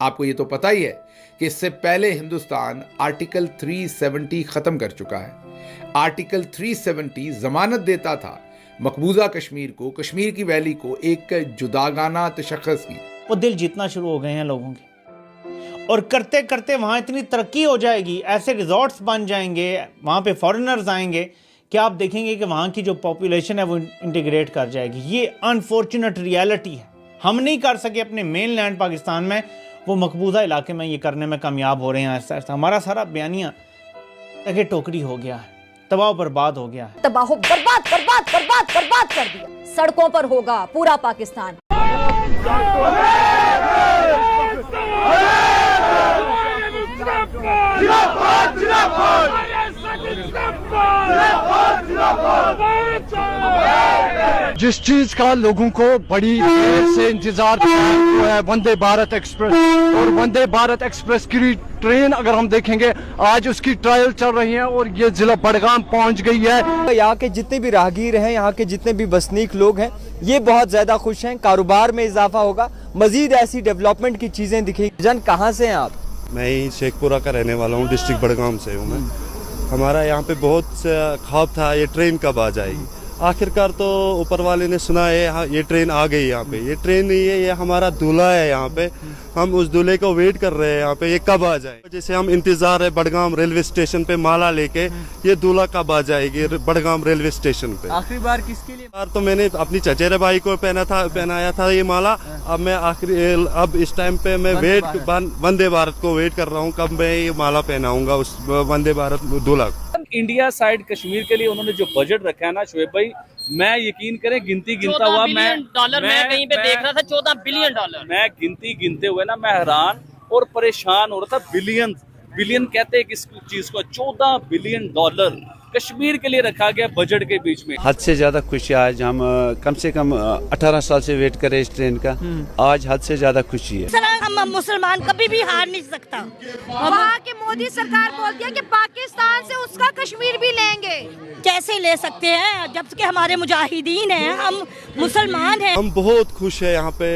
आपको ये तो पता ही है कि इससे पहले हिंदुस्तान आर्टिकल 370 खत्म कर चुका है। आर्टिकल 370 जमानत देता था मकबूजा कश्मीर को, कश्मीर की वैली को एक जुदागाना तशख़्ख़ुस की। वो दिल जीतना शुरू हो गए हैं लोगों के, और करते करते वहाँ इतनी तरक्की हो जाएगी, ऐसे रिजॉर्ट्स बन जाएंगे, वहाँ पे फॉरेनर्स आएंगे कि आप देखेंगे कि वहाँ की जो पॉपुलेशन है वो इंटीग्रेट कर जाएगी। ये अनफॉर्चुनेट रियलिटी है। हम नहीं कर सके अपने मेन लैंड पाकिस्तान में, वो मकबूजा इलाके में ये करने में कामयाब हो रहे हैं। ऐसा ऐसा हमारा सारा बयानिया टके टोकरी हो गया है, तबाह बर्बाद हो गया है। तबाह बर्बाद बर्बाद बर्बाद बर्बाद कर दिया। सड़कों पर होगा पूरा पाकिस्तान। जिस चीज का लोगों को बड़ी देर से इंतजार है, वंदे भारत एक्सप्रेस, और वंदे भारत एक्सप्रेस की ट्रेन अगर हम देखेंगे आज उसकी ट्रायल चल रही है और ये जिला बडगाम पहुंच गई है। यहाँ के जितने भी राहगीर हैं, यहाँ के जितने भी बसनीक लोग हैं, ये बहुत ज्यादा खुश हैं। कारोबार में इजाफा होगा, मजीद ऐसी डेवलपमेंट की चीजें दिखेंगी। जन कहाँ से हैं आप? मैं ही शेखपुरा का रहने वाला हूँ, डिस्ट्रिक्ट बडगाम से हूँ मैं। हमारा यहाँ पे बहुत ख्वाब था ये ट्रेन कब आ जाएगी। आखिरकार तो ऊपर वाले ने सुना है ये ट्रेन आ गई यहाँ पे। ये ट्रेन नहीं है, ये हमारा दूल्हा है यहाँ पे। हम उस दूल्हे को वेट कर रहे हैं यहाँ पे, ये कब आ जाए। जैसे हम इंतजार है बडगाम रेलवे स्टेशन पे माला लेके, ये दूल्हा कब आ जाएगी बडगाम रेलवे स्टेशन पे। आखिरी बार किसके लिए? तो मैंने अपनी चचेरे भाई को पहनाया था ये माला। अब मैं अब इस टाइम पे मैं वंदे भारत को वेट कर रहा हूँ, कब मैं ये माला पहनाऊंगा उस वंदे भारत दूल्हा। इंडिया साइड कश्मीर के लिए उन्होंने जो बजट रखा है ना शोएब भाई, मैं यकीन करें गिनता हुआ मैं कहीं पे देख रहा था 14 बिलियन डॉलर। मैं गिनते हुए ना मैं हैरान और परेशान हो रहा था। बिलियन कहते हैं किस चीज को, 14 बिलियन डॉलर कश्मीर के लिए रखा गया बजट के बीच में। हद से ज्यादा खुशी आज हम कम से कम 18 साल से वेट कर रहे इस ट्रेन का। आज हद से ज्यादा खुशी है। हम मुसलमान कभी भी हार नहीं सकता। वहाँ के मोदी सरकार बोलती है कि पाकिस्तान से उसका कश्मीर भी लेंगे। कैसे ले सकते हैं जबकि हमारे मुजाहिदीन हैं, हम मुसलमान हैं। हम बहुत खुश है यहाँ पे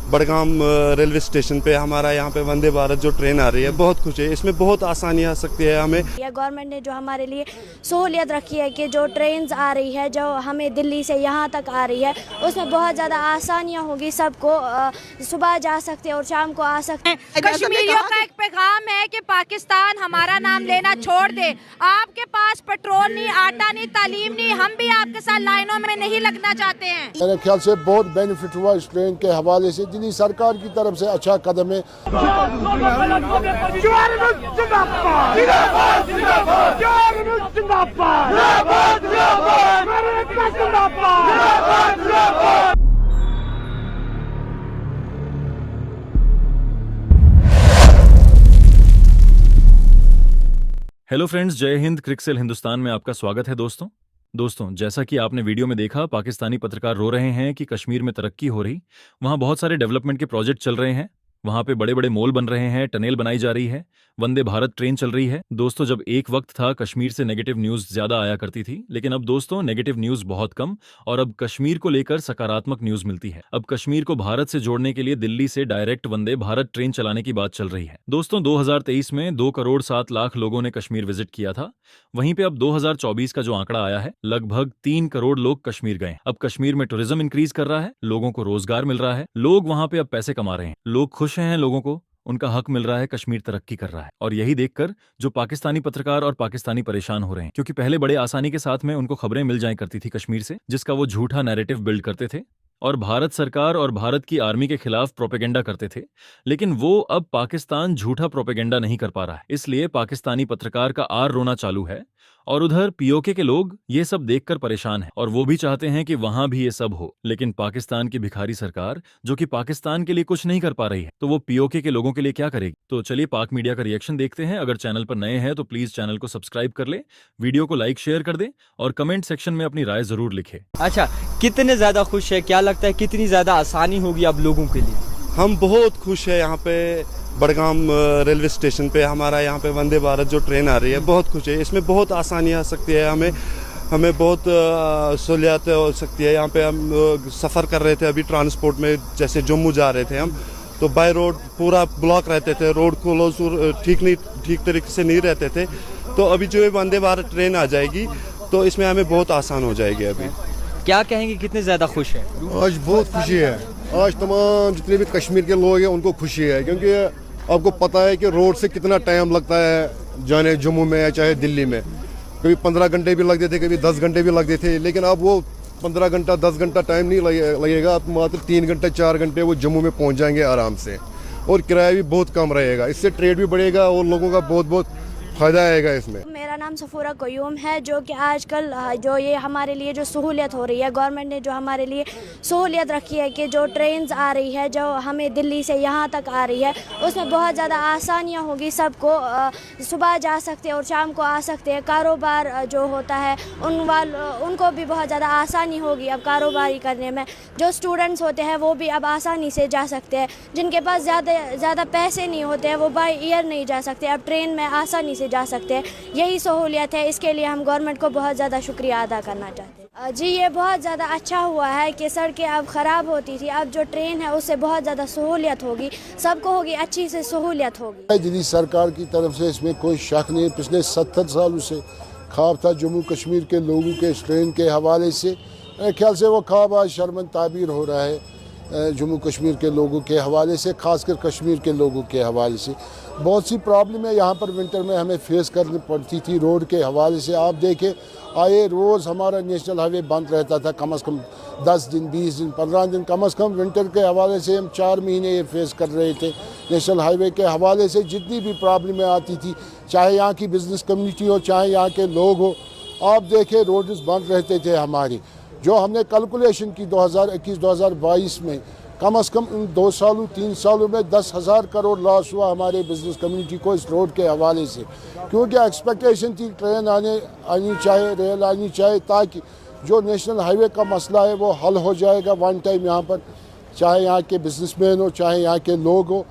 बडगाम रेलवे स्टेशन पे। हमारा यहाँ पे वंदे भारत जो ट्रेन आ रही है, बहुत खुश है। इसमें बहुत आसानी आ सकती है हमें। गवर्नमेंट ने जो हमारे लिए सहूलियत रखी है कि जो ट्रेन आ रही है, जो हमें दिल्ली से यहाँ तक आ रही है, उसमें बहुत ज़्यादा आसानियाँ होगी। सबको सुबह जा सकते हैं और शाम को आ सकते हैं। कश्मीरियों का एक पैगाम है कि पाकिस्तान हमारा नाम लेना छोड़ दे। आपके पास पेट्रोल नहीं, आटा नहीं, तालीम नहीं, हम भी आपके साथ लाइनों में नहीं लगना चाहते हैं। मेरे ख्याल से बहुत बेनिफिट हुआ इस ट्रेन के हवाले से। दिल्ली सरकार की तरफ से अच्छा कदम है। हेलो फ्रेंड्स, जय हिंद। क्रिकसेल हिंदुस्तान में आपका स्वागत है दोस्तों, जैसा कि आपने वीडियो में देखा, पाकिस्तानी पत्रकार रो रहे हैं कि कश्मीर में तरक्की हो रही, वहां बहुत सारे डेवलपमेंट के प्रोजेक्ट चल रहे हैं, वहां पे बड़े बड़े मॉल बन रहे हैं, टनल बनाई जा रही है, वंदे भारत ट्रेन चल रही है। दोस्तों, जब एक वक्त था कश्मीर से नेगेटिव न्यूज ज्यादा आया करती थी, लेकिन अब दोस्तों नेगेटिव न्यूज बहुत कम, और अब कश्मीर को लेकर सकारात्मक न्यूज मिलती है। अब कश्मीर को भारत से जोड़ने के लिए दिल्ली से डायरेक्ट वंदे भारत ट्रेन चलाने की बात चल रही है। दोस्तों, 2023 में 2 करोड़ 7 लाख लोगों ने कश्मीर विजिट किया था। वहीं पे अब 2024 का जो आंकड़ा आया है, लगभग 3 करोड़ लोग कश्मीर गए। अब कश्मीर में टूरिज्म इंक्रीज कर रहा है, लोगों को रोजगार मिल रहा है, लोग वहां पे अब पैसे कमा रहे हैं, लोग खुश हैं, लोगों को उनका हक मिल रहा है, कश्मीर तरक्की कर रहा है। और यही देखकर जो पाकिस्तानी पत्रकार और पाकिस्तानी परेशान हो रहे हैं, क्योंकि पहले बड़े आसानी के साथ में उनको खबरें मिल जाया करती थी कश्मीर से, जिसका वो झूठा नैरेटिव बिल्ड करते थे और भारत सरकार और भारत की आर्मी के खिलाफ प्रोपेगेंडा करते थे। लेकिन वो अब पाकिस्तान झूठा प्रोपेगेंडा नहीं कर पा रहा है, इसलिए पाकिस्तानी पत्रकार का आर रोना चालू है। और उधर पीओके के लोग ये सब देखकर परेशान हैं और वो भी चाहते हैं कि वहां भी ये सब हो। लेकिन पाकिस्तान की भिखारी सरकार, जो कि पाकिस्तान के लिए कुछ नहीं कर पा रही है, तो वो पीओके के लोगों के लिए क्या करेगी? तो चलिए पाक मीडिया का रिएक्शन देखते हैं। अगर चैनल पर नए हैं तो प्लीज चैनल को सब्सक्राइब कर ले, वीडियो को लाइक शेयर कर दे और कमेंट सेक्शन में अपनी राय जरूर लिखे। अच्छा, कितने ज्यादा खुश है? क्या लगता है कितनी ज्यादा आसानी होगी अब लोगों के लिए? हम बहुत खुश है यहाँ पे बडगाम रेलवे स्टेशन पे। हमारा यहाँ पे वंदे भारत जो ट्रेन आ रही है, बहुत खुश है। इसमें बहुत आसानी आ सकती है, हमें बहुत सहूलियत हो सकती है। यहाँ पे हम सफ़र कर रहे थे अभी ट्रांसपोर्ट में, जैसे जम्मू जा रहे थे हम, तो बाय रोड पूरा ब्लॉक रहते थे, रोड क्लोज ठीक तरीके से नहीं रहते थे। तो अभी जो ये वंदे भारत ट्रेन आ जाएगी तो इसमें हमें बहुत आसान हो जाएगी। अभी क्या कहेंगे, कितने ज़्यादा खुश हैं? आज बहुत खुशी है। आज तमाम जितने भी कश्मीर के लोग हैं उनको खुशी है, क्योंकि आपको पता है कि रोड से कितना टाइम लगता है जाने जम्मू में या चाहे दिल्ली में। कभी 15 घंटे भी लगते थे, कभी 10 घंटे भी लगते थे, लेकिन अब वो 15 घंटा 10 घंटा टाइम नहीं लगेगा। अब मात्र 3 घंटे 4 घंटे वो जम्मू में पहुंच जाएंगे आराम से, और किराया भी बहुत कम रहेगा। इससे ट्रेड भी बढ़ेगा और लोगों का बहुत बहुत फ़ायदा आएगा इसमें। मेरा नाम सफूरा कयूम है। जो कि आजकल जो ये हमारे लिए जो सहूलियत हो रही है, गवर्नमेंट ने जो हमारे लिए सहूलियत रखी है कि जो ट्रेन्स आ रही है जो हमें दिल्ली से यहाँ तक आ रही है, उसमें बहुत ज़्यादा आसानियाँ होगी सबको। सुबह जा सकते हैं और शाम को आ सकते हैं। कारोबार जो होता है उनको भी बहुत ज़्यादा आसानी होगी अब कारोबारी करने में। जो स्टूडेंट्स होते हैं वो भी अब आसानी से जा सकते हैं। जिनके पास ज़्यादा पैसे नहीं होते हैं वो बाई एयर नहीं जा सकते, अब ट्रेन में आसानी से जा सकते हैं। यही सहूलियत है, इसके लिए हम गवर्नमेंट को बहुत ज़्यादा शुक्रिया अदा करना चाहते हैं। जी, ये बहुत ज़्यादा अच्छा हुआ है कि सड़कें अब ख़राब होती थी, अब जो ट्रेन है उससे बहुत ज़्यादा सहूलियत होगी, सबको होगी, अच्छी से सहूलियत होगी। दिल्ली सरकार की तरफ से इसमें कोई शक नहीं। पिछले 70 सालों से ख्वाब था जम्मू कश्मीर के लोगों के इस ट्रेन के हवाले से। मेरे ख्याल से वो ख्वाब आज शर्मन ताबीर हो रहा है जम्मू कश्मीर के लोगों के हवाले से, ख़ासकर कश्मीर के लोगों के हवाले से। बहुत सी प्रॉब्लम है यहाँ पर विंटर में हमें फेस करनी पड़ती थी रोड के हवाले से। आप देखें, आए रोज़ हमारा नेशनल हाईवे बंद रहता था, कम से कम 10 दिन 20 दिन 15 दिन, कम से कम विंटर के हवाले से हम 4 महीने ये फेस कर रहे थे। नेशनल हाईवे के हवाले से जितनी भी प्रॉब्लमें आती थी, चाहे यहाँ की बिज़नेस कम्युनिटी हो, चाहे यहाँ के लोग हो, आप देखें रोड्स बंद रहते थे हमारी। जो हमने कैलकुलेशन की 2021-2022 में, कम से कम इन 2 सालों 3 सालों में 10,000 करोड़ लॉस हुआ हमारे बिजनेस कम्युनिटी को इस रोड के हवाले से। क्योंकि एक्सपेक्टेशन थी ट्रेन आनी चाहिए, रेल आनी चाहिए, ताकि जो नेशनल हाईवे का मसला है वो हल हो जाएगा वन टाइम यहाँ पर, चाहे यहाँ के बिजनेसमैन हो, चाहे यहाँ के लोग हो।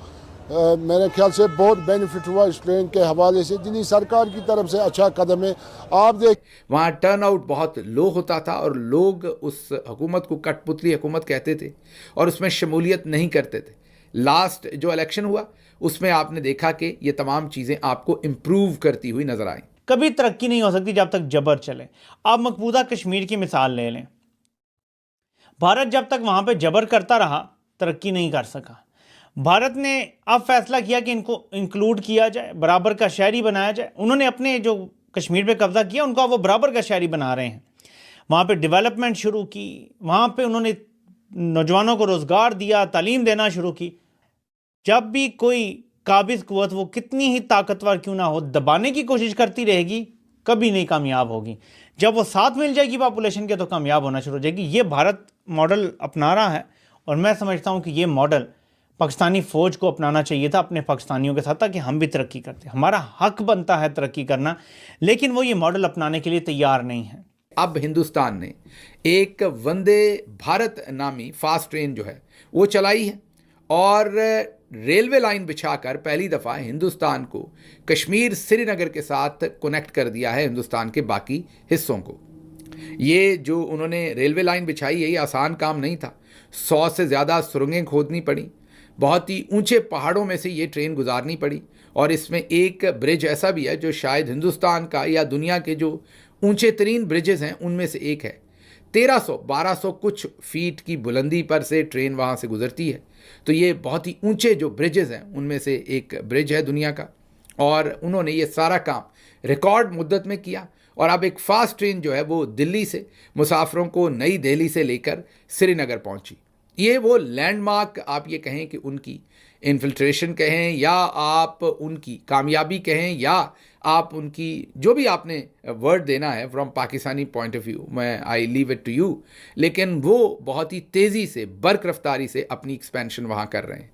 मेरे ख्याल से बहुत बेनिफिट हुआ इस ट्रेन के हवाले से। दिल्ली सरकार की तरफ से अच्छा कदम है। आप देख, वहाँ टर्नआउट बहुत लो होता था और लोग उस हुकूमत को कठपुतली हुकूमत कहते थे और उसमें शमूलियत नहीं करते थे। लास्ट जो इलेक्शन हुआ उसमें आपने देखा कि ये तमाम चीज़ें आपको इम्प्रूव करती हुई नजर आई। कभी तरक्की नहीं हो सकती जब तक जबर चले। आप मकबूजा कश्मीर की मिसाल ले लें। भारत जब तक वहाँ पे जबर करता रहा तरक्की नहीं कर सका। भारत ने अब फैसला किया कि इनको इंक्लूड किया जाए, बराबर का शहरी बनाया जाए। उन्होंने अपने जो कश्मीर पे कब्जा किया उनको वो बराबर का शहरी बना रहे हैं। वहाँ पे डेवलपमेंट शुरू की, वहाँ पे उन्होंने नौजवानों को रोज़गार दिया, तालीम देना शुरू की। जब भी कोई काबिज कुव्वत, वो कितनी ही ताकतवर क्यों ना हो, दबाने की कोशिश करती रहेगी, कभी नहीं कामयाब होगी। जब वो साथ मिल जाएगी पॉपुलेशन के तो कामयाब होना शुरू हो जाएगी। ये भारत मॉडल अपना रहा है और मैं समझता हूँ कि ये मॉडल पाकिस्तानी फ़ौज को अपनाना चाहिए था अपने पाकिस्तानियों के साथ, ताकि हम भी तरक्की करते। हमारा हक बनता है तरक्की करना, लेकिन वो ये मॉडल अपनाने के लिए तैयार नहीं है। अब हिंदुस्तान ने एक वंदे भारत नामी फास्ट ट्रेन जो है वो चलाई है और रेलवे लाइन बिछाकर पहली दफ़ा हिंदुस्तान को कश्मीर श्रीनगर के साथ कनेक्ट कर दिया है हिंदुस्तान के बाकी हिस्सों को। ये जो उन्होंने रेलवे लाइन बिछाई है ये आसान काम नहीं था। 100 से ज़्यादा सुरंगें खोदनी पड़ी, बहुत ही ऊंचे पहाड़ों में से ये ट्रेन गुजारनी पड़ी और इसमें एक ब्रिज ऐसा भी है जो शायद हिंदुस्तान का या दुनिया के जो ऊंचे तरीन ब्रिजेस हैं उनमें से एक है। 1300-1200 कुछ फीट की बुलंदी पर से ट्रेन वहाँ से गुजरती है। तो ये बहुत ही ऊंचे जो ब्रिजेस हैं उनमें से एक ब्रिज है दुनिया का, और उन्होंने ये सारा काम रिकॉर्ड मुद्दत में किया। और अब एक फ़ास्ट ट्रेन जो है वो दिल्ली से मुसाफिरों को नई दिल्ली से लेकर श्रीनगर पहुंची। ये वो लैंडमार्क आप ये कहें कि उनकी इन्फिल्ट्रेशन कहें या आप उनकी कामयाबी कहें या आप उनकी जो भी आपने वर्ड देना है from Pakistani point of view, मैं I leave it to you, लेकिन वो बहुत ही तेज़ी से बर्क रफ्तारी से अपनी एक्सपेंशन वहाँ कर रहे हैं।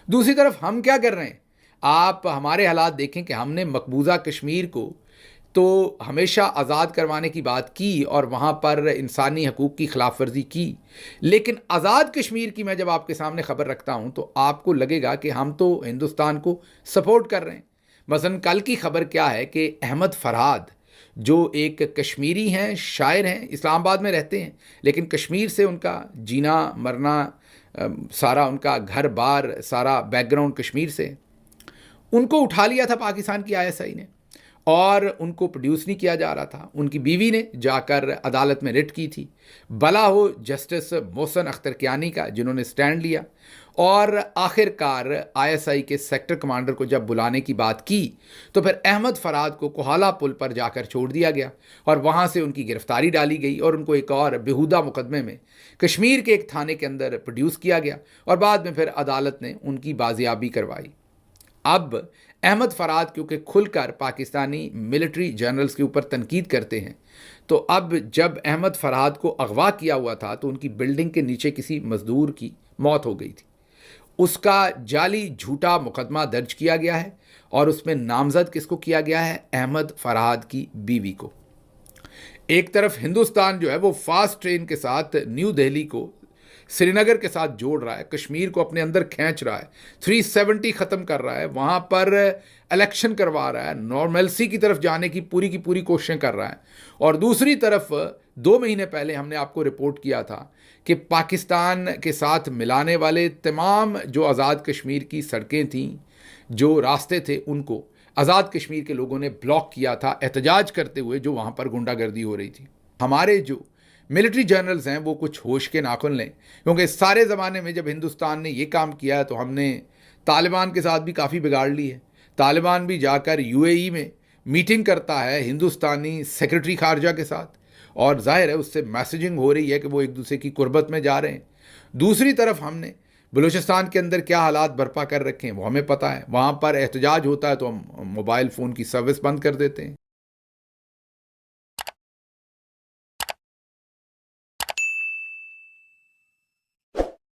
दूसरी तरफ हम क्या कर रहे हैं, आप हमारे हालात देखें कि हमने मकबूजा कश्मीर को तो हमेशा आज़ाद करवाने की बात की और वहाँ पर इंसानी हकूक़ की खिलाफ वर्जी की, लेकिन आज़ाद कश्मीर की मैं जब आपके सामने ख़बर रखता हूँ तो आपको लगेगा कि हम तो हिंदुस्तान को सपोर्ट कर रहे हैं। मसलन कल की खबर क्या है कि अहमद फरहाद जो एक कश्मीरी हैं, शायर हैं, इस्लामाबाद में रहते हैं, लेकिन कश्मीर से उनका जीना मरना सारा उनका घर बार, सारा बैकग्राउंड कश्मीर से, उनको उठा लिया था पाकिस्तान की आईएसआई ने और उनको प्रोड्यूस नहीं किया जा रहा था। उनकी बीवी ने जाकर अदालत में रिट की थी। भला हो जस्टिस मोहसिन अख्तर कियानी का, जिन्होंने स्टैंड लिया और आखिरकार आईएसआई के सेक्टर कमांडर को जब बुलाने की बात की तो फिर अहमद फराद को कोहाला पुल पर जाकर छोड़ दिया गया और वहाँ से उनकी गिरफ्तारी डाली गई और उनको एक और बेहुदा मुकदमे में कश्मीर के एक थाने के अंदर प्रोड्यूस किया गया और बाद में फिर अदालत ने उनकी बाजियाबी करवाई। अब अहमद फराद क्योंकि खुलकर पाकिस्तानी मिलिट्री जनरल्स के ऊपर तनकीद करते हैं, तो अब जब अहमद फराद को अगवा किया हुआ था तो उनकी बिल्डिंग के नीचे किसी मजदूर की मौत हो गई थी। उसका जाली झूठा मुकदमा दर्ज किया गया है और उसमें नामजद किसको किया गया है? अहमद फराद की बीवी को। एक तरफ हिंदुस्तान जो है वो फास्ट ट्रेन के साथ न्यू दिल्ली को श्रीनगर के साथ जोड़ रहा है, कश्मीर को अपने अंदर खींच रहा है, 370 ख़त्म कर रहा है, वहाँ पर इलेक्शन करवा रहा है, नॉर्मलसी की तरफ जाने की पूरी कोशिशें कर रहा है। और दूसरी तरफ 2 महीने पहले हमने आपको रिपोर्ट किया था कि पाकिस्तान के साथ मिलाने वाले तमाम जो आज़ाद कश्मीर की सड़कें थीं, जो रास्ते थे, उनको आज़ाद कश्मीर के लोगों ने ब्लॉक किया था एहतजाज करते हुए, जो वहाँ पर गुंडागर्दी हो रही थी। हमारे जो मिलिट्री जनरल्स हैं वो कुछ होश के नाखुन लें, क्योंकि सारे ज़माने में जब हिंदुस्तान ने ये काम किया है तो हमने तालिबान के साथ भी काफ़ी बिगाड़ ली है। तालिबान भी जाकर यूएई में मीटिंग करता है हिंदुस्तानी सेक्रेटरी खारजा के साथ और जाहिर है उससे मैसेजिंग हो रही है कि वो एक दूसरे की कुर्बत में जा रहे हैं। दूसरी तरफ हमने बलूचिस्तान के अंदर क्या हालात बर्पा कर रखे हैं वो हमें पता है। वहाँ पर एहतजाज होता है तो हम मोबाइल फ़ोन की सर्विस बंद कर देते हैं।